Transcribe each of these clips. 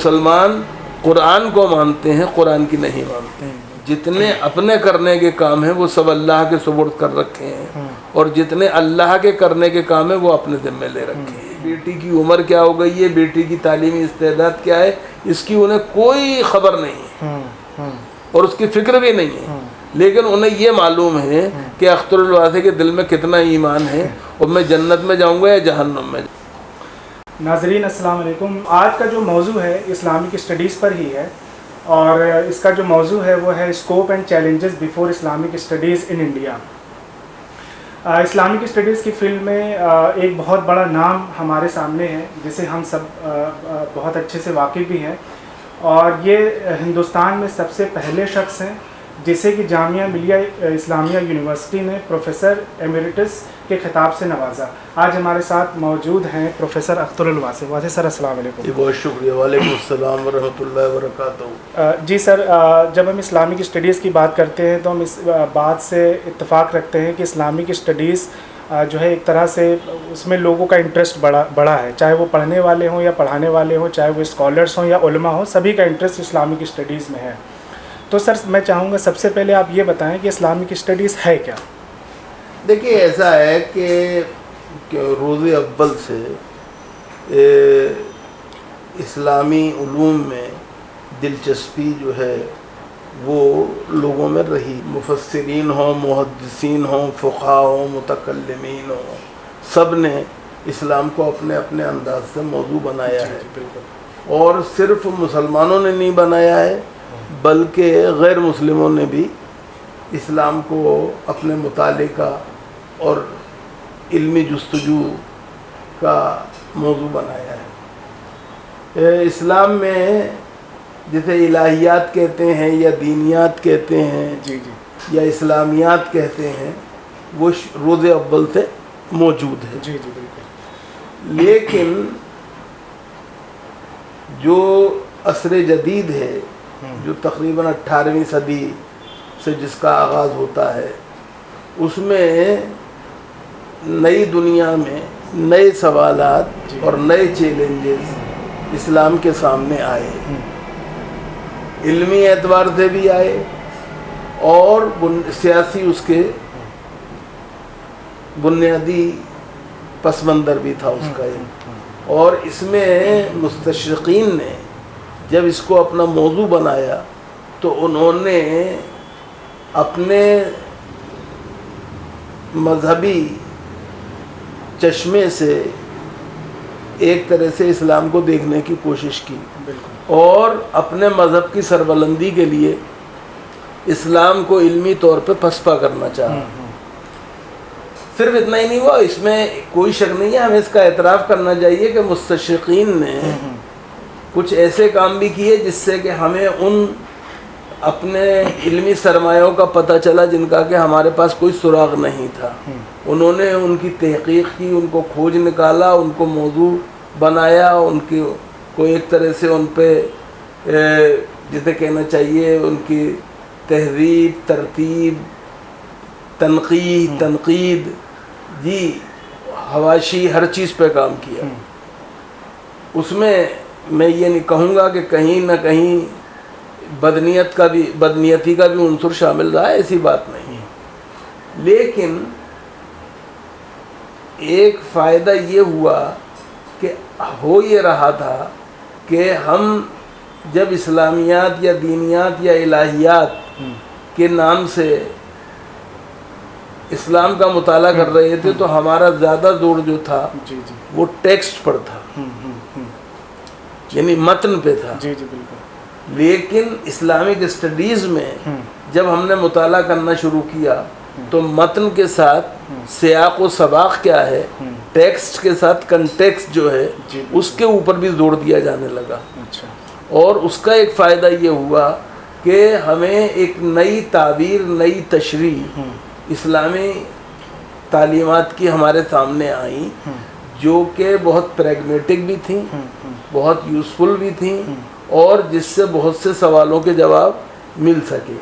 مسلمان قرآن کو مانتے ہیں، قرآن کی نہیں مانتے ہیں۔ جتنے اپنے کرنے کے کام ہیں وہ سب اللہ کے سپرد کر رکھے ہیں، اور جتنے اللہ کے کرنے کے کام ہیں وہ اپنے ذمے لے رکھے ہیں۔ بیٹی کی عمر کیا ہو گئی ہے، بیٹی کی تعلیمی استعداد کیا ہے، اس کی انہیں کوئی خبر نہیں ہے اور اس کی فکر بھی نہیں ہے، لیکن انہیں یہ معلوم ہے کہ اختر الواسع کے دل میں کتنا ایمان ہے، اور میں جنت میں جاؤں گا یا جہنم میں۔ ناظرین السلام علیکم۔ آج کا جو موضوع ہے اسلامک اسٹڈیز پر ہی ہے، اور اس کا جو موضوع ہے وہ ہے scope and challenges before Islamic studies in India. Islamic studies کی فیلڈ میں ایک بہت بڑا نام ہمارے سامنے ہے جسے ہم سب بہت اچھے سے واقف بھی ہیں، اور یہ ہندوستان میں سب سے پہلے شخص ہیں جسے کہ جامعہ ملیہ اسلامیہ یونیورسٹی نے پروفیسر ایمریٹس کے خطاب سے نوازا۔ آج ہمارے ساتھ موجود ہیں پروفیسر اختر الواسع۔ واسع سر السلام علیکم۔ بہت شکریہ، وعلیکم السلام ورحمۃ اللہ وبرکاتہ۔ جی سر، جب ہم اسلامک اسٹڈیز کی بات کرتے ہیں تو ہم اس بات سے اتفاق رکھتے ہیں کہ اسلامک اسٹڈیز جو ہے ایک طرح سے اس میں لوگوں کا انٹرسٹ بڑا ہے، چاہے وہ پڑھنے والے ہوں یا پڑھانے والے ہوں، چاہے وہ اسکالرس ہوں یا علماء ہوں، سبھی کا انٹرسٹ اسلامک اسٹڈیز میں ہے۔ تو سر میں چاہوں گا سب سے پہلے آپ یہ بتائیں کہ اسلامک اسٹڈیز ہے کیا؟ دیکھیے، ایسا ہے کہ روز اول سے اسلامی علوم میں دلچسپی جو ہے وہ لوگوں میں رہی۔ مفسرین ہوں، محدثین ہوں، فقہا ہوں، متکلمین ہوں، سب نے اسلام کو اپنے اپنے انداز سے موضوع بنایا ہے، اور صرف مسلمانوں نے نہیں بنایا ہے بلکہ غیر مسلموں نے بھی اسلام کو اپنے مطالعے کا اور علمی جستجو کا موضوع بنایا ہے۔ اسلام میں جسے الہیات کہتے ہیں یا دینیات کہتے ہیں یا اسلامیات کہتے ہیں، وہ روز اول سے موجود ہے۔ لیکن جو عصر جدید ہے، جو تقریباً 18ویں صدی سے جس کا آغاز ہوتا ہے، اس میں نئی دنیا میں نئے سوالات اور نئے چیلنجز اسلام کے سامنے آئے، علمی اعتبار سے بھی آئے اور سیاسی اس کے بنیادی پس منظر بھی تھا اس کا۔ اور اس میں مستشرقین نے جب اس کو اپنا موضوع بنایا تو انہوں نے اپنے مذہبی چشمے سے ایک طرح سے اسلام کو دیکھنے کی کوشش کی، اور اپنے مذہب کی سربلندی کے لیے اسلام کو علمی طور پہ پسپا کرنا چاہا۔ صرف اتنا ہی نہیں ہوا، اس میں کوئی شک نہیں ہے، ہمیں اس کا اعتراف کرنا چاہیے کہ مستشرقین نے کچھ ایسے کام بھی کیے جس سے کہ ہمیں ان اپنے علمی سرمایوں کا پتہ چلا جن کا کہ ہمارے پاس کوئی سراغ نہیں تھا۔ انہوں نے ان کی تحقیق کی، ان کو کھوج نکالا، ان کو موضوع بنایا، ان کی کو ایک طرح سے ان پہ جسے کہنا چاہیے ان کی تہذیب، ترتیب، تنقید جی حواشی، ہر چیز پہ کام کیا۔ اس میں میں یہ نہیں کہوں گا کہ کہیں نہ کہیں بدنیتی کا بھی عنصر شامل رہا ہے، ایسی بات نہیں ہے، لیکن ایک فائدہ یہ ہوا کہ ہو یہ رہا تھا کہ ہم جب اسلامیات یا دینیات یا الہیات کے نام سے اسلام کا مطالعہ کر رہے تھے تو ہمارا زیادہ زور جو تھا وہ ٹیکسٹ پر تھا، یعنی متن پہ تھا۔ لیکن اسلامک اسٹڈیز میں جب ہم نے مطالعہ کرنا شروع کیا تو متن کے ساتھ سیاق و سباق کیا ہے، ٹیکسٹ کے ساتھ کنٹیکسٹ جو ہے اس کے اوپر بھی زور دیا جانے لگا، اور اس کا ایک فائدہ یہ ہوا کہ ہمیں ایک نئی تعبیر، نئی تشریح اسلامی تعلیمات کی ہمارے سامنے آئیں جو کہ بہت پریگمیٹک بھی تھیں، بہت یوزفل بھی تھیں، اور جس سے بہت سے سوالوں کے جواب مل سکے۔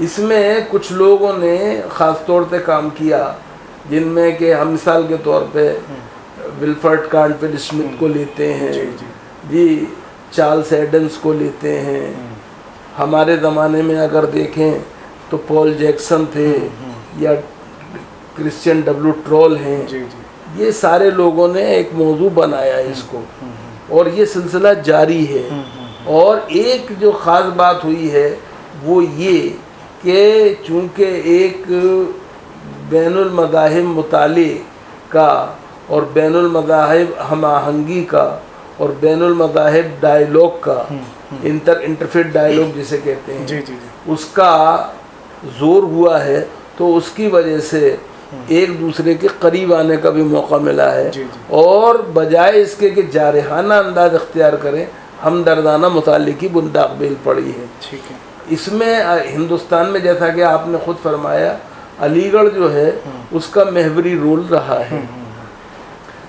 اس میں کچھ لوگوں نے خاص طور سے کام کیا، جن میں کہ ہم مثال کے طور پہ ولفرڈ کانٹفیل اسمتھ کو لیتے ہیں، جی چارلس ایڈمز کو لیتے ہیں. ہمارے زمانے میں اگر دیکھیں تو پال جیکسن تھے یا کرسچین ڈبلو ٹرول ہیں. یہ سارے لوگوں نے ایک موضوع بنایا ہے اس کو, اور یہ سلسلہ جاری ہے. اور ایک جو خاص بات ہوئی ہے وہ یہ کہ چونکہ ایک بین المذاہب مطالعے کا اور بین المذاہب ہم آہنگی کا اور بین المذاہب ڈائیلاگ کا, انٹرفیت ڈائیلاگ جسے کہتے ہیں, اس کا زور ہوا ہے, تو اس کی وجہ سے ایک دوسرے کے قریب آنے کا بھی موقع ملا ہے. اور بجائے اس کے کہ جارحانہ انداز اختیار کریں, ہمدردانہ مطالعے کی بنیاد بیل پڑی ہے. اس میں ہندوستان میں جیسا کہ آپ نے خود فرمایا, علی گڑھ جو ہے اس کا محوری رول رہا ہے.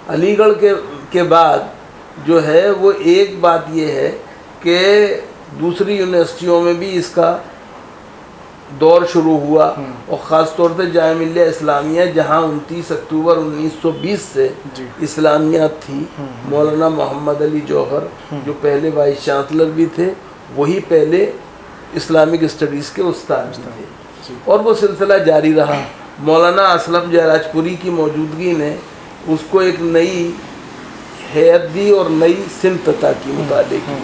علی گڑھ کے بعد جو ہے وہ ایک بات یہ ہے کہ دوسری یونیورسٹیوں میں بھی اس کا دور شروع ہوا, اور خاص طور سے جامعہ ملیہ اسلامیہ جہاں 29 اکتوبر 1920 سے اسلامیات تھی. مولانا محمد علی جوہر جو پہلے وائس چانسلر بھی تھے, وہی پہلے اسلامک اسٹڈیز کے استاد بھی تھے, اور وہ سلسلہ جاری رہا. مولانا اسلم جیراج پوری کی موجودگی نے اس کو ایک نئی حیت دی اور نئی سمت عطا کی مطالعے کی,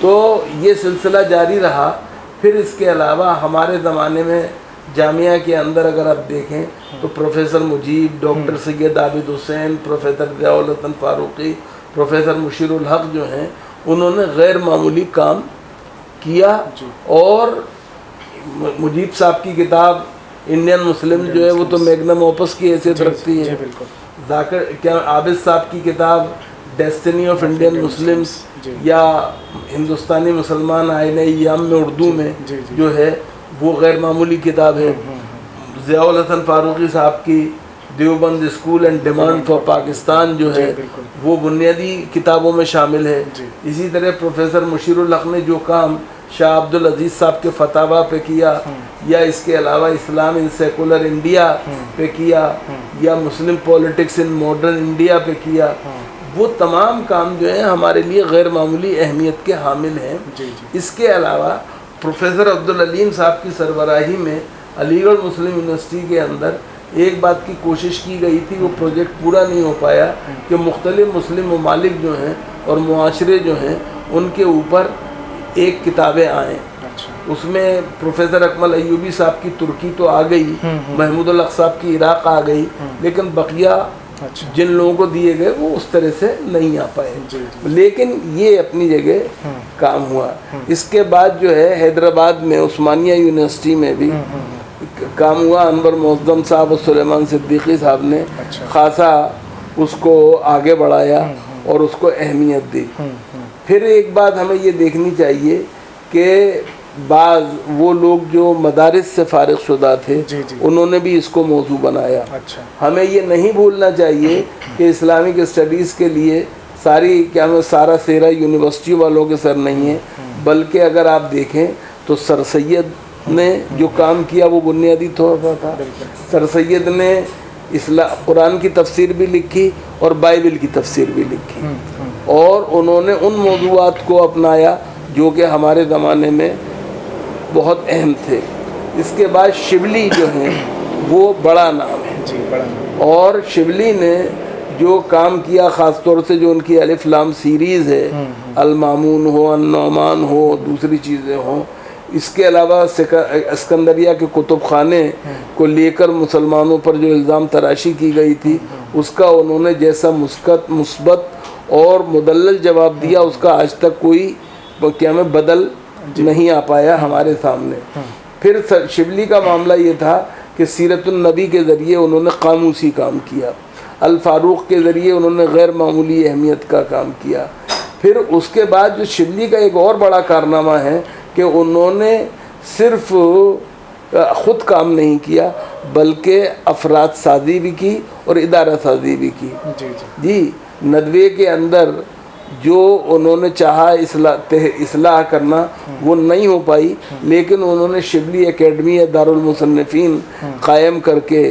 تو یہ سلسلہ جاری رہا. پھر اس کے علاوہ ہمارے زمانے میں جامعہ کے اندر اگر آپ دیکھیں تو پروفیسر مجیب, ڈاکٹر سید عابد حسین, پروفیسر ضیاء الحسن فاروقی, پروفیسر مشیر الحق جو ہیں, انہوں نے غیر معمولی کام کیا. اور مجیب صاحب کی کتاب انڈین مسلم جو ہے وہ تو میگنم اوپس کی حیثیت رکھتی ہے. عابد صاحب کی کتاب ڈیسٹنی آف انڈین مسلمز یا ہندوستانی مسلمان آئین ایام میں اردو میں جو ہے وہ غیر معمولی کتاب ہے. ضیاء الحسن فاروقی صاحب کی Deoband school and demand for Pakistan جو ہے وہ بنیادی کتابوں میں شامل ہے. اسی طرح پروفیسر مشیر الحق نے جو کام شاہ عبد العزیز صاحب کے فتاویٰ پہ کیا, یا اس کے علاوہ اسلام ان سیکولر انڈیا پہ کیا, یا مسلم پولیٹکس ان ماڈرن انڈیا پہ کیا, وہ تمام کام جو ہیں ہمارے لیے غیر معمولی اہمیت کے حامل ہیں. اس کے علاوہ پروفیسر عبدالعلیم صاحب کی سربراہی میں علی گڑھ مسلم یونیورسٹی کے اندر ایک بات کی کوشش کی گئی تھی, وہ پروجیکٹ پورا نہیں ہو پایا, کہ مختلف مسلم ممالک جو ہیں اور معاشرے جو ہیں ان کے اوپر ایک کتابیں آئیں. اس میں پروفیسر اکمل ایوبی صاحب کی ترکی تو آ گئی, محمود الحق صاحب کی عراق آ گئی, لیکن بقیہ جن لوگوں کو دیے گئے وہ اس طرح سے نہیں آ پائے. لیکن یہ اپنی جگہ کام ہوا. اس کے بعد جو ہے حیدرآباد میں عثمانیہ یونیورسٹی میں بھی کام ہوا. انور معظم صاحب اور سلیمان صدیقی صاحب نے خاصا اس کو آگے بڑھایا اور اس کو اہمیت دی. پھر ایک بات ہمیں یہ دیکھنی چاہیے کہ بعض وہ لوگ جو مدارس سے فارغ شدہ تھے انہوں نے بھی اس کو موضوع بنایا. ہمیں یہ نہیں بھولنا چاہیے کہ اسلامک اسٹڈیز کے لیے سارا سیرا یونیورسٹی والوں کے سر نہیں ہے, بلکہ اگر آپ دیکھیں تو سر سید نے جو کام کیا وہ بنیادی طور پر تھا. سر سید نے قرآن کی تفسیر بھی لکھی اور بائبل کی تفسیر بھی لکھی, اور انہوں نے ان موضوعات کو اپنایا جو کہ ہمارے زمانے میں بہت اہم تھے. اس کے بعد شبلی جو ہیں وہ بڑا نام ہے, اور شبلی نے جو کام کیا خاص طور سے جو ان کی الف لام سیریز ہے, المامون ہو, النعمان ہو, دوسری چیزیں ہوں, اس کے علاوہ اسکندریہ کے کتب خانے کو لے کر مسلمانوں پر جو الزام تراشی کی گئی تھی اس کا انہوں نے جیسا مثبت اور مدلل جواب دیا, اس کا آج تک کوئی کیا میں بدل نہیں آ پایا ہمارے سامنے. پھر شبلی کا معاملہ یہ تھا کہ سیرت النبی کے ذریعے انہوں نے قاموسی کام کیا, الفاروق کے ذریعے انہوں نے غیر معمولی اہمیت کا کام کیا. پھر اس کے بعد جو شبلی کا ایک اور بڑا کارنامہ ہے کہ انہوں نے صرف خود کام نہیں کیا بلکہ افراد سازی بھی کی اور ادارہ سازی بھی کی. جی ندوے کے اندر جو انہوں نے چاہا اصلاح کرنا وہ نہیں ہو پائی, لیکن انہوں نے شبلی اکیڈمی یا دارالمصنفین قائم کر کے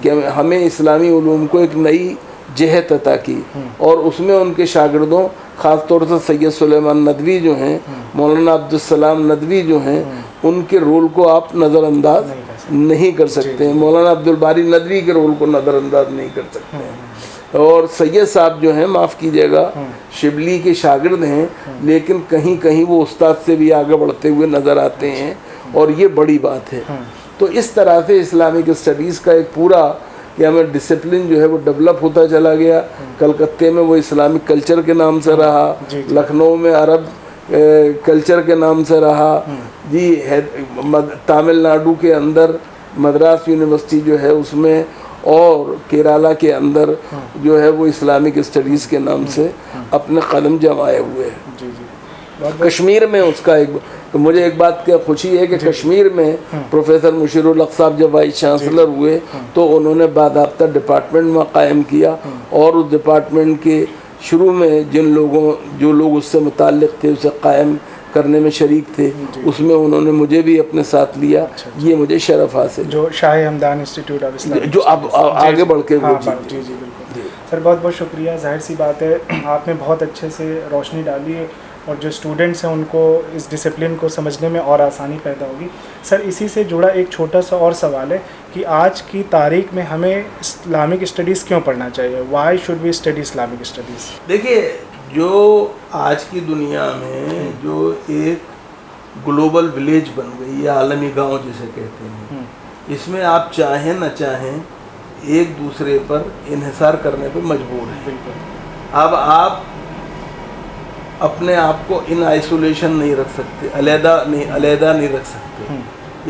کہ ہمیں اسلامی علوم کو ایک نئی جہت عطا کی، اور اس میں ان کے شاگردوں خاص طور سے سید سلیمان ندوی جو ہیں، مولانا عبدالسلام ندوی جو ہیں، ان کے رول کو آپ نظر انداز نہیں کر سکتے ہیں، مولانا عبدالباری ندوی کے رول کو نظر انداز نہیں کر سکتے ہیں، اور سید صاحب جو ہیں معاف کیجیے گا شبلی کے شاگرد ہیں، لیکن کہیں کہیں وہ استاد سے بھی آگے بڑھتے ہوئے نظر آتے ہیں، اور یہ بڑی بات ہے۔ تو اس طرح سے اسلامک اسٹڈیز کا ایک پورا کہ ہمیں ڈسپلن جو ہے وہ ڈیولپ ہوتا چلا گیا۔ کلکتے میں وہ اسلامک کلچر کے نام سے رہا، لکھنؤ میں عرب کلچر کے نام سے رہا، جی تامل ناڈو کے اندر مدراس یونیورسٹی جو ہے اس میں، اور کیرالا کے اندر جو ہے وہ اسلامک اسٹڈیز کے نام سے اپنے قدم جمائے ہوئے ہیں۔ کشمیر میں اس کا مجھے ایک بات کی خوشی ہے کہ کشمیر میں پروفیسر مشیر الحق صاحب جب وائس چانسلر ہوئے تو انہوں نے باضابطہ ڈپارٹمنٹ میں قائم کیا، اور اس ڈپارٹمنٹ کے شروع میں جو لوگ اس سے متعلق تھے اسے قائم کرنے میں شریک تھے، اس میں انہوں نے مجھے بھی اپنے ساتھ لیا، یہ مجھے شرف حاصل جو شاہ ہمدان انسٹیٹیوٹ آف اسلام جو اب آگے بڑھ کے وہ جی بالکل سر، بہت بہت شکریہ۔ ظاہر سی بات ہے آپ نے بہت اچھے سے روشنی ڈالی ہے، اور جو اسٹوڈنٹس ہیں ان کو اس ڈسپلن کو سمجھنے میں اور آسانی پیدا ہوگی۔ سر اسی سے جڑا ایک چھوٹا سا اور سوال ہے کہ آج کی تاریخ میں ہمیں اسلامک اسٹڈیز کیوں پڑھنا چاہیے؟ Why should we study Islamic studies? دیکھیے، جو آج کی دنیا میں جو ایک گلوبل ولیج بن گئی ہے، عالمی گاؤں جسے کہتے ہیں، اس میں آپ چاہیں نہ چاہیں ایک دوسرے پر انحصار کرنے پہ مجبور ہیں۔ اب آپ اپنے آپ کو ان آئسولیشن نہیں رکھ سکتے، علیحدہ نہیں رکھ سکتے،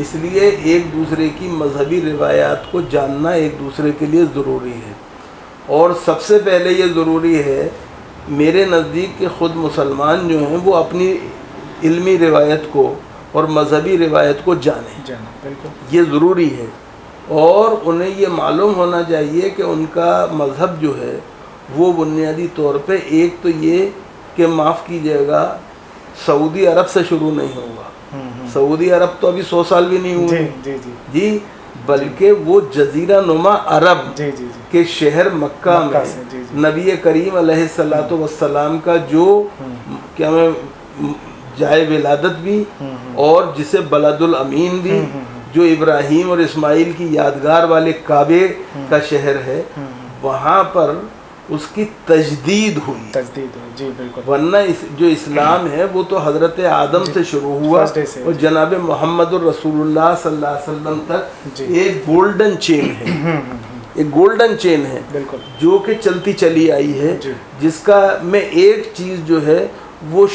اس لیے ایک دوسرے کی مذہبی روایات کو جاننا ایک دوسرے کے لیے ضروری ہے، اور سب سے پہلے یہ ضروری ہے میرے نزدیک کہ خود مسلمان جو ہیں وہ اپنی علمی روایت کو اور مذہبی روایت کو جانیں، یہ ضروری ہے، اور انہیں یہ معلوم ہونا چاہیے کہ ان کا مذہب جو ہے وہ بنیادی طور پہ ایک تو یہ کہ معاف کیجیے گا سعودی عرب سے شروع نہیں ہوگا، سعودی عرب تو ابھی 100 سال بھی نہیں ہوئے جی، بلکہ وہ جزیرہ نما عرب کے شہر مکہ میں نبی کریم علیہ الصلوۃ والسلام کا جو کیا میں جائے ولادت بھی، اور جسے بلد الامین بھی، جو ابراہیم اور اسماعیل کی یادگار والے کعبے کا شہر ہے، وہاں پر اس کی تجدید ہوئی جی بالکل، ورنہ جو اسلام ہے وہ تو حضرت آدم سے شروع ہوا اور جناب محمد الرسول اللہ صلی اللہ علیہ وسلم تک ایک گولڈن چین ہے، ایک گولڈن چین ہے جو کہ چلتی چلی آئی ہے، جس کا میں ایک چیز جو ہے وہ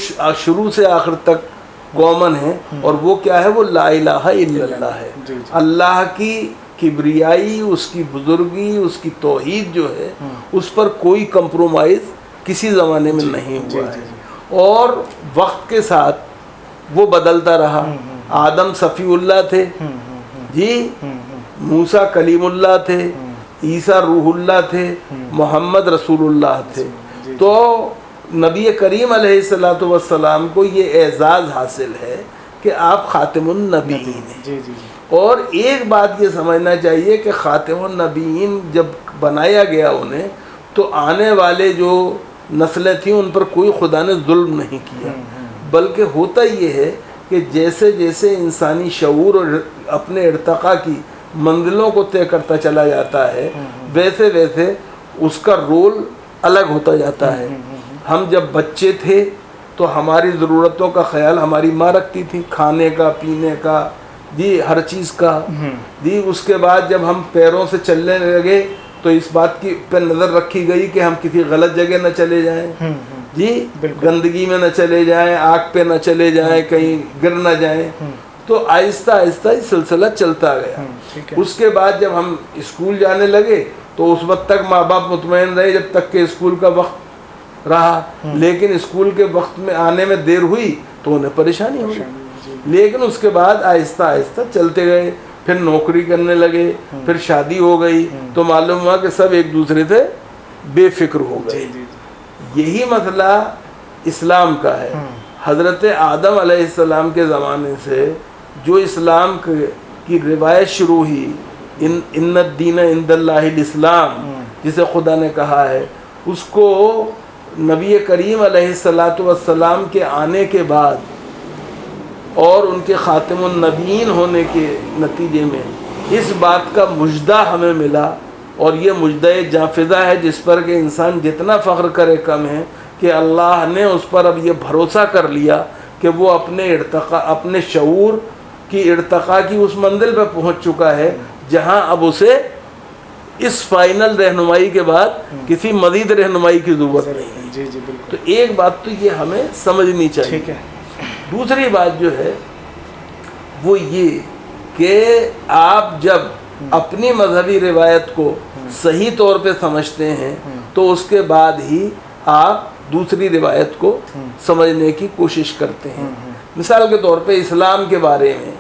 شروع سے آخر تک کامن ہے، اور وہ کیا ہے؟ وہ لا الہ الا اللہ ہے۔ اللہ کی کبریائی، اس کی بزرگی، اس کی توحید جو ہے اس پر کوئی کمپرومائز کسی زمانے میں نہیں ہوا ہے، اور وقت کے ساتھ وہ بدلتا رہا۔ آدم صفی اللہ تھے جی، موسیٰ کلیم اللہ تھے، عیسیٰ روح اللہ تھے، محمد رسول اللہ تھے، تو نبی کریم علیہ الصلوۃ والسلام کو یہ اعزاز حاصل ہے کہ آپ خاتم النبیین ہیں۔ اور ایک بات یہ سمجھنا چاہیے کہ خاتم النبیین جب بنایا گیا انہیں، تو آنے والے جو نسلیں تھیں ان پر کوئی خدا نے ظلم نہیں کیا، بلکہ ہوتا یہ ہے کہ جیسے جیسے انسانی شعور اور اپنے ارتقاء کی منزلوں کو طے کرتا چلا جاتا ہے، ویسے ویسے اس کا رول الگ ہوتا جاتا ہے۔ ہم جب بچے تھے تو ہماری ضرورتوں کا خیال ہماری ماں رکھتی تھی، کھانے کا، پینے کا، جی ہر چیز کا جی۔ اس کے بعد جب ہم پیروں سے چلنے لگے تو اس بات کی پہ نظر رکھی گئی کہ ہم کسی غلط جگہ نہ چلے جائیں جی، گندگی میں نہ چلے جائیں، آگ پہ نہ چلے جائیں، کہیں گر نہ جائیں۔ تو آہستہ آہستہ یہ سلسلہ چلتا گیا۔ اس کے بعد جب ہم اسکول جانے لگے تو اس وقت تک ماں باپ مطمئن رہے جب تک کہ اسکول کا وقت رہا، لیکن اسکول کے وقت میں آنے میں دیر ہوئی تو انہیں پریشانی ہوئی، لیکن اس کے بعد آہستہ آہستہ چلتے گئے، پھر نوکری کرنے لگے، پھر شادی ہو گئی، تو معلوم ہوا کہ سب ایک دوسرے سے بے فکر ہو گئے۔ یہی مسئلہ اسلام کا ہے۔ حضرت آدم علیہ السلام کے زمانے سے جو اسلام کی روایت شروع ہوئی، ان الدین عند اللہ الاسلام، جسے خدا نے کہا ہے، اس کو نبی کریم علیہ الصلاۃ والسلام کے آنے کے بعد اور ان کے خاتم النبیین ہونے کے نتیجے میں اس بات کا مژدہ ہمیں ملا، اور یہ مژدہ جافدہ ہے جس پر کہ انسان جتنا فخر کرے کم ہے، کہ اللہ نے اس پر اب یہ بھروسہ کر لیا کہ وہ اپنے شعور کی ارتقاء کی اس منزل پہ پہنچ چکا ہے جہاں اب اسے اس فائنل رہنمائی کے بعد کسی مزید رہنمائی کی ضرورت نہیں ہے۔ جی جی بالکل۔ تو ایک بات تو یہ ہمیں سمجھنی چاہیے۔ ٹھیک ہے۔ دوسری بات جو ہے وہ یہ کہ آپ جب اپنی مذہبی روایت کو صحیح طور پہ سمجھتے ہیں تو اس کے بعد ہی آپ دوسری روایت کو سمجھنے کی کوشش کرتے ہیں۔ مثال کے طور پہ اسلام کے بارے میں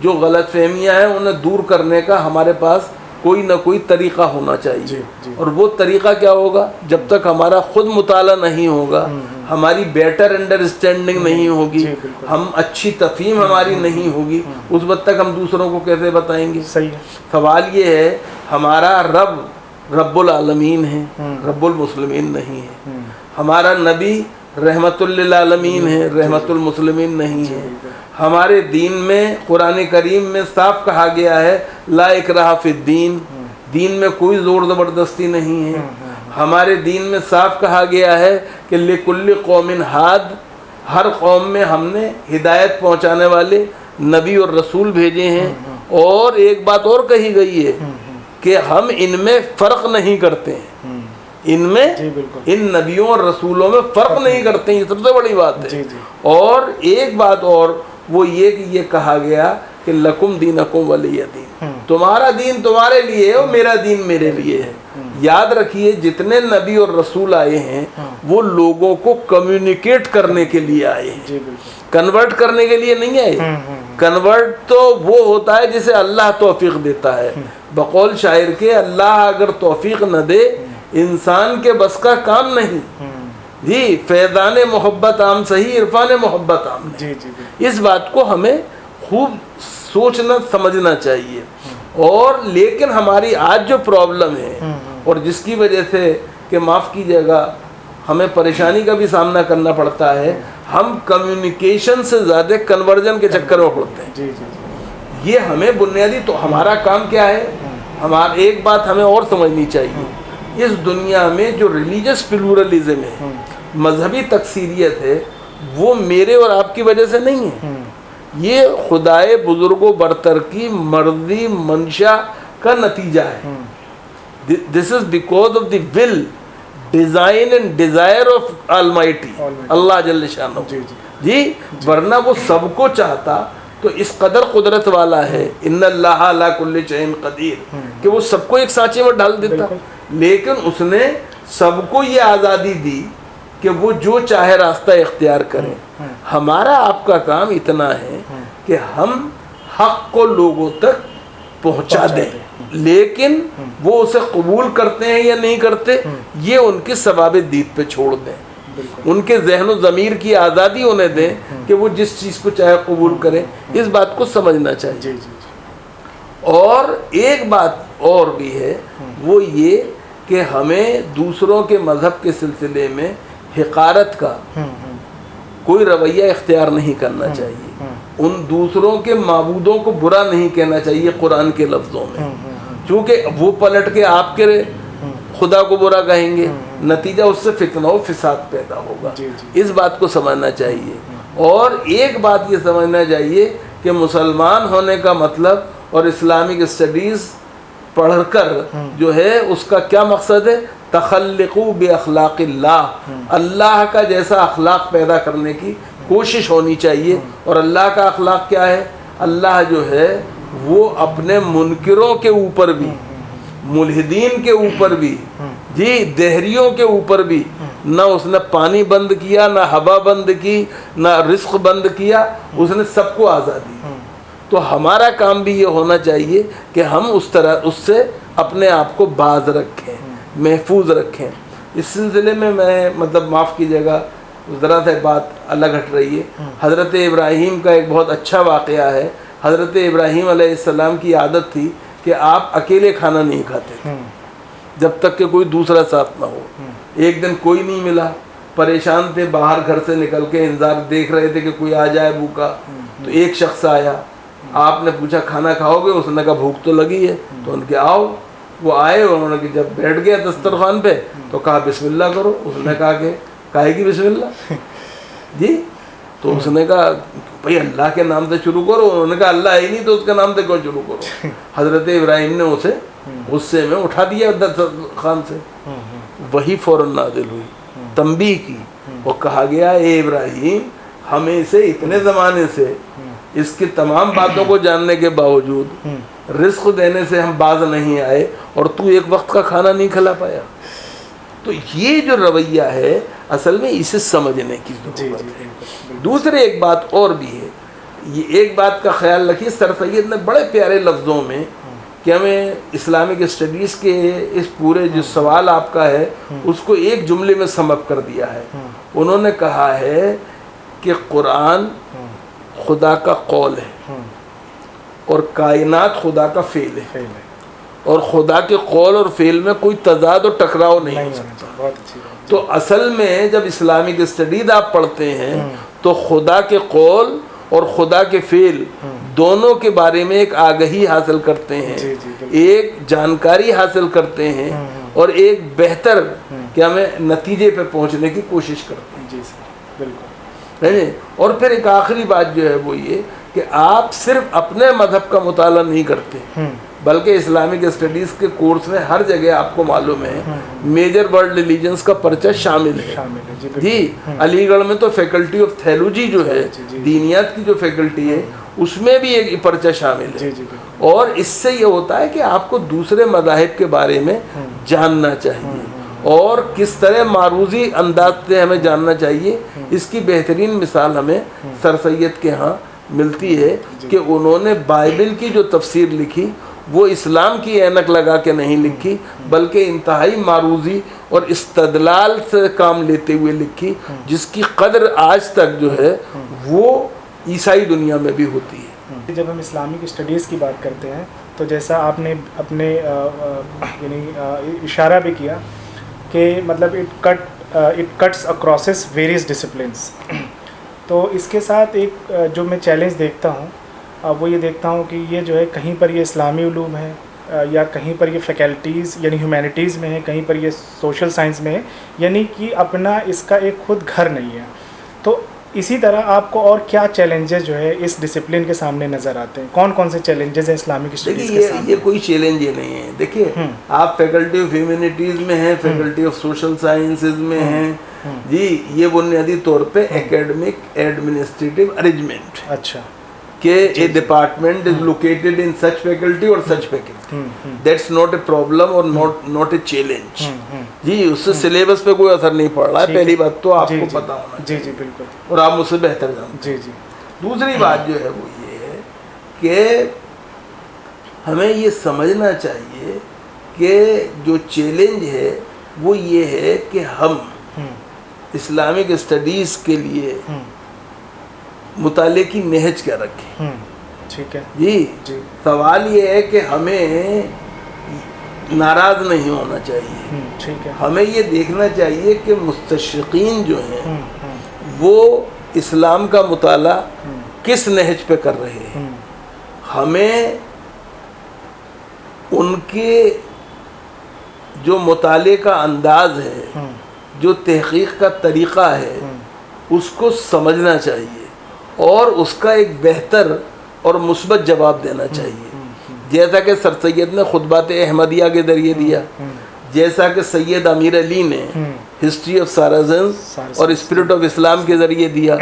جو غلط فہمیاں ہیں انہیں دور کرنے کا ہمارے پاس کوئی نہ کوئی طریقہ ہونا چاہیے، اور وہ طریقہ کیا ہوگا؟ جب تک ہمارا خود مطالعہ نہیں ہوگا، ہماری بیٹر انڈرسٹینڈنگ نہیں ہوگی، ہم اچھی تفہیم ہماری نہیں ہوگی، اس وقت تک ہم دوسروں کو کیسے بتائیں گے؟ صحیح ہے۔ سوال یہ ہے، ہمارا رب العالمین ہے، رب المسلمین نہیں ہے۔ ہمارا نبی رحمت للعالمین ہے، رحمت المسلمین نہیں ہے۔ ہمارے دین میں قرآن کریم میں صاف کہا گیا ہے لا اکراہ فی الدین، دین میں کوئی زور زبردستی نہیں ہے۔ ہمارے دین میں صاف کہا گیا ہے کہ لکل قوم ہاد، ہر قوم میں ہم نے ہدایت پہنچانے والے نبی اور رسول بھیجے ہیں، اور ایک بات اور کہی گئی ہے کہ ہم ان میں فرق نہیں کرتے ہیں، ان میں ان نبیوں اور رسولوں میں فرق نہیں کرتے ہیں، یہ سب سے بڑی بات ہے۔ اور ایک بات اور وہ یہ کہ یہ کہا گیا کہ لکم دینکم ولی دین، تمہارا دین تمہارے لیے ہے اور میرا دین میرے لیے ہے۔ یاد رکھیے جتنے نبی اور رسول آئے ہیں وہ لوگوں کو کمیونیکیٹ کرنے کے لیے آئے ہیں، کنورٹ کرنے کے لیے نہیں آئے۔ کنورٹ تو وہ ہوتا ہے جسے اللہ توفیق دیتا ہے، بقول شاعر کے اللہ اگر توفیق نہ دے انسان کے بس کا کام نہیں۔ جی فیضان محبت عام صحیح، عرفان محبت عام نہیں۔ اس بات کو ہمیں خوب سوچنا سمجھنا چاہیے۔ اور لیکن ہماری آج جو پرابلم ہے اور جس کی وجہ سے کہ معاف کیجیے گا ہمیں پریشانی کا بھی سامنا کرنا پڑتا ہے، ہم کمیونیکیشن سے زیادہ کنورژن کے چکر میں پڑتے ہیں۔ یہ ہمیں بنیادی تو ہمارا کام کیا ہے؟ ہمارا ایک بات ہمیں اور سمجھنی چاہیے، اس دنیا میں جو ریلیجس پلورلزم ہے، مذہبی تکثیریت ہے، وہ میرے اور آپ کی وجہ سے نہیں ہے، یہ خدائے بزرگ و برتر کی مرضی منشا کا نتیجہ ہے۔ This is because of the will design and desire of Almighty, اللہ جل شانہ۔ جی ورنہ وہ سب کو چاہتا تو اس قدر قدرت والا ہے، ان اللہ علی کل شیء قدیر، کہ وہ سب کو ایک سانچے میں ڈال دیتا، لیکن اس نے سب کو یہ آزادی دی کہ وہ جو چاہے راستہ اختیار کریں۔ ہمارا آپ کا کام اتنا ہے کہ ہم حق کو لوگوں تک پہنچا دیں، لیکن وہ اسے قبول کرتے ہیں یا نہیں کرتے یہ ان کی ثواب دید پہ چھوڑ دیں، ان کے ذہن و ضمیر کی آزادی انہیں دیں کہ وہ جس چیز کو چاہے قبول کریں۔ اس بات کو سمجھنا چاہیے۔ اور ایک بات اور بھی ہے، وہ یہ کہ ہمیں دوسروں کے مذہب کے سلسلے میں حقارت کا کوئی رویہ اختیار نہیں کرنا چاہیے، ان دوسروں کے معبودوں کو برا نہیں کہنا چاہیے قرآن کے لفظوں میں، چونکہ وہ پلٹ کے آپ کے خدا کو برا کہیں گے، نتیجہ اس سے فتنہ و فساد پیدا ہوگا۔ اس بات کو سمجھنا چاہیے۔ اور ایک بات یہ سمجھنا چاہیے کہ مسلمان ہونے کا مطلب اور اسلامک اسٹڈیز پڑھ کر جو ہے اس کا کیا مقصد ہے؟ تخلقوا باخلاق اللہ، اللہ کا جیسا اخلاق پیدا کرنے کی کوشش ہونی چاہیے۔ اور اللہ کا اخلاق کیا ہے؟ اللہ جو ہے وہ اپنے منکروں کے اوپر بھی، ملحدین کے اوپر بھی، جی دہریوں کے اوپر بھی نہ اس نے پانی بند کیا، نہ ہوا بند کی، نہ رزق بند کیا، اس نے سب کو آزادی دی۔ تو ہمارا کام بھی یہ ہونا چاہیے کہ ہم اس طرح اس سے اپنے آپ کو باز رکھیں، محفوظ رکھیں۔ اس سلسلے میں میں معاف کیجیے گا ذرا سے بات الگ ہٹ رہی ہے۔ حضرت ابراہیم کا ایک بہت اچھا واقعہ ہے۔ حضرت ابراہیم علیہ السلام کی عادت تھی کہ آپ اکیلے کھانا نہیں کھاتے تھے، جب تک کہ کوئی دوسرا ساتھ نہ ہو. ایک دن کوئی نہیں ملا, پریشان تھے, باہر گھر سے نکل کے انتظار دیکھ رہے تھے کہ کوئی آ جائے بھوکا. تو ایک شخص آیا, آپ نے پوچھا کھانا کھاؤ گے؟ اس نے کہا بھوک تو لگی ہے. تو ان کے آؤ. وہ آئے, انہوں نے جب بیٹھ گیا دسترخوان پہ تو کہا بسم اللہ کرو. اس نے کہا کہ کہے گی بسم اللہ جی؟ تو اس نے کہا بھائی اللہ کے نام سے شروع کرو. انہوں نے کہا اللہ ہے ہی نہیں تو اس کے نام سے کیوں شروع کرو؟ حضرت ابراہیم نے اسے غصے میں اٹھا دیا دسترخوان سے. وہی فوراً نازل ہوئی, تنبیہ کی, اور کہا گیا اے ابراہیم ہمیں اسے اتنے زمانے سے اس کی تمام باتوں کو جاننے کے باوجود رزق دینے سے ہم باز نہیں آئے, اور تو ایک وقت کا کھانا نہیں کھلا پایا. تو یہ جو رویہ ہے اصل میں اسے سمجھنے کی ضرورت ہے. دوسرے ایک بات اور بھی ہے, یہ ایک بات کا خیال رکھیے, سر سید نے بڑے پیارے لفظوں میں کہ ہمیں اسلامک اسٹڈیز کے اس پورے جو سوال آپ کا ہے اس کو ایک جملے میں سم اپ کر دیا ہے. انہوں نے کہا ہے کہ قرآن خدا کا قول ہے اور کائنات خدا کا فعل ہے, اور خدا کے قول اور فعل میں کوئی تضاد اور ٹکراؤ نہیں ہو سکتا. تو اصل میں جب اسلامک اسٹڈیز آپ پڑھتے ہیں تو خدا کے قول اور خدا کے فعل دونوں کے بارے میں ایک آگہی حاصل کرتے ہیں, ایک جانکاری حاصل کرتے ہیں, اور ایک بہتر کہ ہمیں نتیجے پہ پہنچنے کی کوشش کرتے ہیں. جی سر بالکل. اور پھر ایک آخری بات جو ہے وہ یہ کہ آپ صرف اپنے مذہب کا مطالعہ نہیں کرتے, بلکہ اسلامک اسٹڈیز کے کورس میں ہر جگہ آپ کو معلوم ہے میجر ورلڈ ریلیجنز کا پرچہ شامل ہے. جی علی گڑھ میں تو فیکلٹی آف تھیولوجی جو ہے, دینیات کی جو فیکلٹی ہے, اس میں بھی ایک پرچہ شامل ہے. اور اس سے یہ ہوتا ہے کہ آپ کو دوسرے مذاہب کے بارے میں جاننا چاہیے, اور کس طرح معروضی انداز سے ہمیں جاننا چاہیے. اس کی بہترین مثال ہمیں سر سید کے ہاں ملتی ہے کہ انہوں نے بائبل کی جو تفسیر لکھی وہ اسلام کی اینک لگا کے نہیں لکھی, بلکہ انتہائی معروضی اور استدلال سے کام لیتے ہوئے لکھی, جس کی قدر آج تک جو ہے وہ عیسائی دنیا میں بھی ہوتی ہے. جب ہم اسلامک اسٹڈیز کی بات کرتے ہیں تو جیسا آپ نے اپنے یعنی اشارہ بھی کیا کہ مطلب اٹ کٹس اکراسز ویریس ڈسپلنس. تو اس کے ساتھ ایک جو میں چیلنج دیکھتا ہوں وہ یہ دیکھتا ہوں کہ یہ جو ہے کہیں پر یہ اسلامی علوم ہے, یا کہیں پر یہ فیکلٹیز یعنی ہیومینٹیز میں ہے, کہیں پر یہ سوشل سائنس میں ہے, یعنی کہ اپنا اس کا ایک خود گھر نہیں ہے. تو اسی طرح آپ کو اور کیا چیلنجز جو ہے اس ڈسپلن کے سامنے نظر آتے ہیں؟ کون کون سے چیلنجز ہیں اسلامک اسٹڈیز کے سامنے؟ یہ کوئی چیلنج ہی نہیں ہے. دیکھیے آپ فیکلٹی آف ہیومینٹیز میں ہیں, فیکلٹی آف سوشل سائنسز میں ہیں, جی یہ بنیادی طور پہ ایکیڈمک ایڈمنسٹریٹو ارینجمنٹ اچھا کہ a department is located in such faculty or such faculty. That's not a problem or not a challenge. جی اس سے سلیبس پہ کوئی اثر نہیں پڑ رہا ہے, پہلی بات تو آپ کو پتا ہونا چاہیے. جی بالکل, اور آپ مجھ سے بہتر جانتے ہیں. دوسری بات جو ہے وہ یہ ہے کہ ہمیں یہ سمجھنا چاہیے کہ جو چیلنج ہے وہ یہ ہے کہ ہم اسلامک اسٹڈیز کے لیے مطالعے کی نہج کیا رکھیں. ٹھیک ہے جی, سوال یہ ہے کہ ہمیں ناراض نہیں ہونا چاہیے. ٹھیک ہے, ہمیں یہ دیکھنا چاہیے کہ مستشرقین جو ہیں وہ اسلام کا مطالعہ کس نہج پہ کر رہے ہیں. ہمیں ان کے جو مطالعے کا انداز ہے, جو تحقیق کا طریقہ ہے, اس کو سمجھنا چاہیے اور اس کا ایک بہتر اور مثبت جواب دینا چاہیے, جیسا کہ سر سید نے خطبات احمدیہ کے ذریعے دیا, جیسا کہ سید امیر علی نے ہسٹری آف سارازنز اور اسپرٹ آف اسلام کے ذریعے دیا,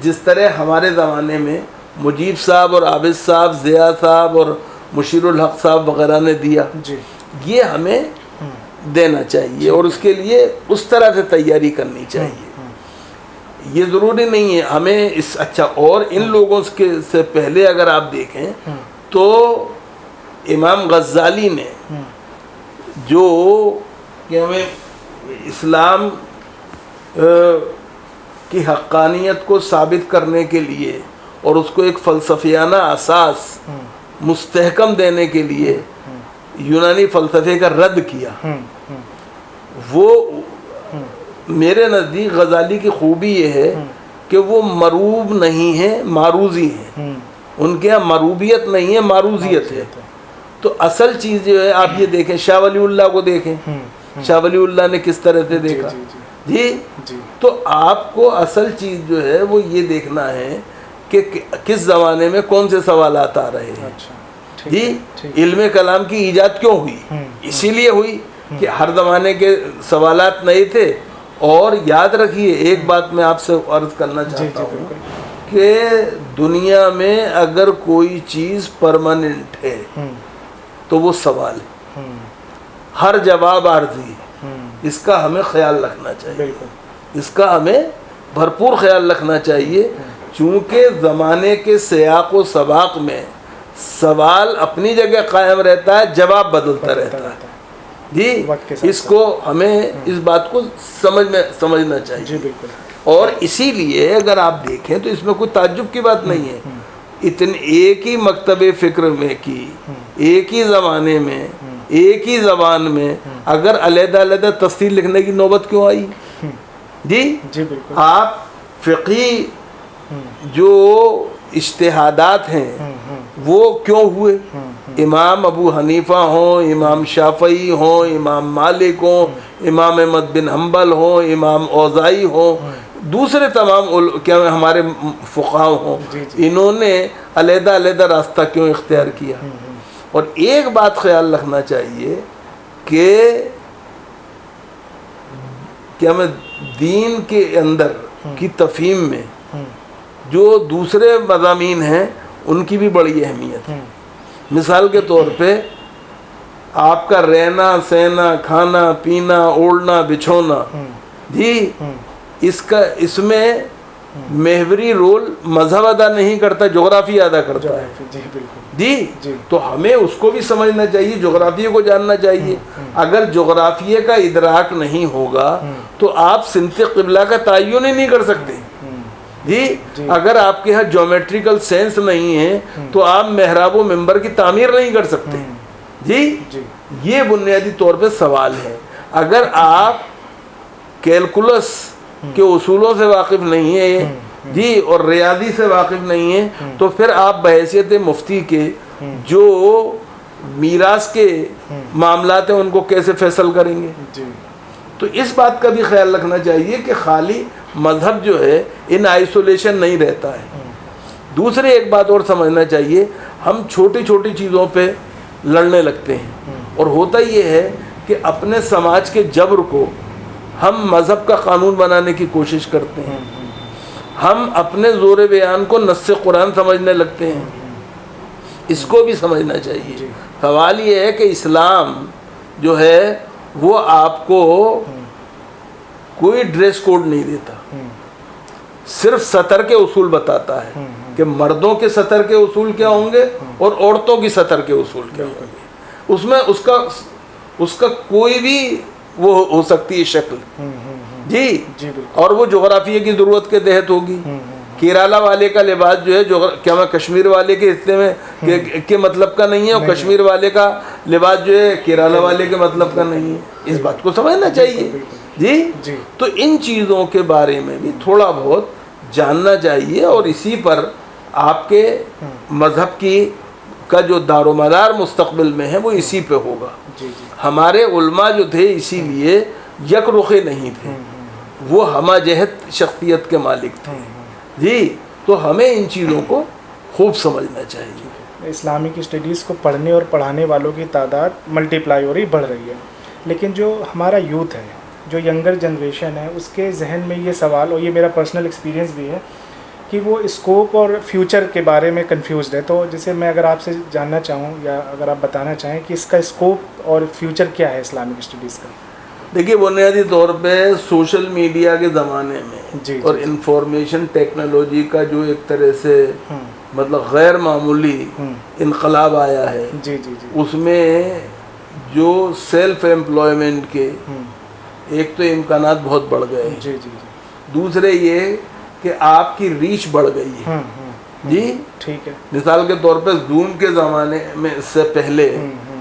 جس طرح ہمارے زمانے میں مجیب صاحب اور عابد صاحب, ضیاء صاحب اور مشیر الحق صاحب وغیرہ نے دیا. یہ ہمیں دینا چاہیے اور اس کے لیے اس طرح سے تیاری کرنی چاہیے. یہ ضروری نہیں ہے ہمیں اس اچھا, اور ان لوگوں کے سے پہلے اگر آپ دیکھیں تو امام غزالی نے جو کہ ہمیں اسلام کی حقانیت کو ثابت کرنے کے لیے اور اس کو ایک فلسفیانہ اساس مستحکم دینے کے لیے یونانی فلسفے کا رد کیا. وہ میرے نزدیک غزالی کی خوبی یہ ہے کہ وہ مروب نہیں ہے، معروضی ہیں. ان کے یہاں مروبیت نہیں ہے، معروضیت ہے. تو اصل چیز جو ہے آپ یہ دیکھیں، شاہ ولی اللہ کو دیکھیں، شاہ ولی اللہ نے کس طرح سے دیکھا. جی تو آپ کو اصل چیز جو ہے وہ یہ دیکھنا ہے کہ کس زمانے میں کون سے سوالات آ رہے ہیں. جی علم کلام کی ایجاد کیوں ہوئی؟ اسی لیے ہوئی کہ ہر زمانے کے سوالات نئے تھے. اور یاد رکھیے ایک بات میں آپ سے عرض کرنا چاہتا ہوں کہ دنیا میں اگر کوئی چیز پرماننٹ ہے تو وہ سوال ہے، ہر جواب عارضی ہے. اس کا ہمیں خیال رکھنا چاہیے، اس کا ہمیں بھرپور خیال رکھنا چاہیے، چونکہ زمانے کے سیاق و سباق میں سوال اپنی جگہ قائم رہتا ہے، جواب بدلتا رہتا ہے. جی اس کو ہمیں اس بات کو سمجھنا چاہیے. جی بالکل. اور اسی لیے اگر آپ دیکھیں تو اس میں کوئی تعجب کی بات نہیں ہے. اتنے ایک ہی مکتب فکر میں کی، ایک ہی زمانے میں، ایک ہی زبان میں اگر علیحدہ علیحدہ تفسیر لکھنے کی نوبت کیوں آئی؟ جی بالکل. آپ فقہی جو اجتہادات ہیں وہ کیوں ہوئے؟ امام ابو حنیفہ ہوں، امام شافعی ہوں، امام مالک ہوں، امام احمد بن حنبل ہوں، امام اوزاعی ہوں، دوسرے تمام کیا ہمارے فقہا ہوں، انہوں نے علیحدہ علیحدہ راستہ کیوں اختیار کیا؟ اور ایک بات خیال رکھنا چاہیے کہ کیا میں دین کے اندر کی تفہیم میں جو دوسرے مضامین ہیں ان کی بھی بڑی اہمیت ہے. مثال کے طور پہ آپ کا رہنا سہنا، کھانا پینا، اوڑھنا بچھونا، جی اس میں محوری رول مذہب ادا نہیں کرتا، جغرافی ادا کرتا ہے. جی تو ہمیں اس کو بھی سمجھنا چاہیے، جغرافیے کو جاننا چاہیے. اگر جغرافیے کا ادراک نہیں ہوگا تو آپ سمت قبلہ کا تعین ہی نہیں کر سکتے. جی اگر آپ کے یہاں جیومیٹریکل سینس نہیں ہے تو آپ محراب و منبر کی تعمیر نہیں کر سکتے. جی یہ بنیادی طور پہ سوال ہے. اگر آپ کیلکولس کے اصولوں سے واقف نہیں ہیں جی اور ریاضی سے واقف نہیں ہیں تو پھر آپ بحیثیت مفتی کے جو میراث کے معاملات ہیں ان کو کیسے فیصل کریں گے؟ تو اس بات کا بھی خیال رکھنا چاہیے کہ خالی مذہب جو ہے ان آئسولیشن نہیں رہتا ہے. دوسرے ایک بات اور سمجھنا چاہیے، ہم چھوٹی چھوٹی چیزوں پہ لڑنے لگتے ہیں اور ہوتا یہ ہے کہ اپنے سماج کے جبر کو ہم مذہب کا قانون بنانے کی کوشش کرتے ہیں. ہم اپنے زور بیان کو نص قرآن سمجھنے لگتے ہیں. اس کو بھی سمجھنا چاہیے. سوال یہ ہے کہ اسلام جو ہے وہ آپ کو کوئی ڈریس کوڈ نہیں دیتا، صرف سطر کے اصول بتاتا ہے کہ مردوں کے سطر کے اصول کیا ہوں گے اور عورتوں کی سطر کے اصول کیا ہوں گے. اس میں اس کا کوئی بھی وہ ہو سکتی ہے شکل. جی اور وہ جغرافیے کی ضرورت کے تحت ہوگی. کیرالا والے کا لباس جو ہے کیا میں کشمیر والے کے حصے میں کے مطلب کا نہیں ہے، اور کشمیر والے کا لباس جو ہے کیرالا والے کے مطلب کا نہیں ہے. اس بات کو سمجھنا چاہیے. جی تو ان چیزوں کے بارے میں بھی تھوڑا بہت جاننا چاہیے اور اسی پر آپ کے مذہب کا جو دار و مدار مستقبل میں ہے وہ اسی پہ ہوگا. ہمارے علماء جو تھے اسی لیے یک رخے نہیں تھے، وہ ہمہ جہت شخصیت کے مالک تھے. جی تو ہمیں ان چیزوں کو خوب سمجھنا چاہیے. اسلامک اسٹڈیز کو پڑھنے اور پڑھانے والوں کی تعداد ملٹی پلائی ہو رہی، بڑھ رہی ہے، لیکن جو ہمارا یوتھ ہے، جو ینگر جنریشن ہے، اس کے ذہن میں یہ سوال، اور یہ میرا پرسنل ایکسپیرینس بھی ہے، کہ وہ اسکوپ اور فیوچر کے بارے میں کنفیوزڈ ہے. تو جیسے میں اگر آپ سے جاننا چاہوں یا اگر آپ بتانا چاہیں کہ اس کا اسکوپ اور فیوچر کیا ہے اسلامک اسٹڈیز کا. دیکھیے بنیادی طور پہ سوشل میڈیا کے زمانے میں اور انفارمیشن ٹیکنالوجی کا جو ایک طرح سے مطلب غیر معمولی انقلاب آیا ہے، اس میں جو سیلف ایمپلائمنٹ کے ایک تو امکانات بہت بڑھ گئے ہیں. دوسرے یہ کہ آپ کی ریچ بڑھ گئی ہے. جی ٹھیک ہے. مثال کے طور پہ زوم کے زمانے میں سے پہلے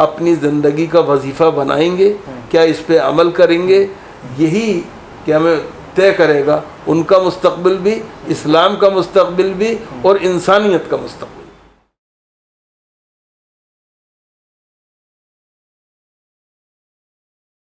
اپنی زندگی کا وظیفہ بنائیں گے, کیا اس پہ عمل کریں گے, یہی کہ ہمیں طے کرے گا ان کا مستقبل بھی, اسلام کا مستقبل بھی, اور انسانیت کا مستقبل.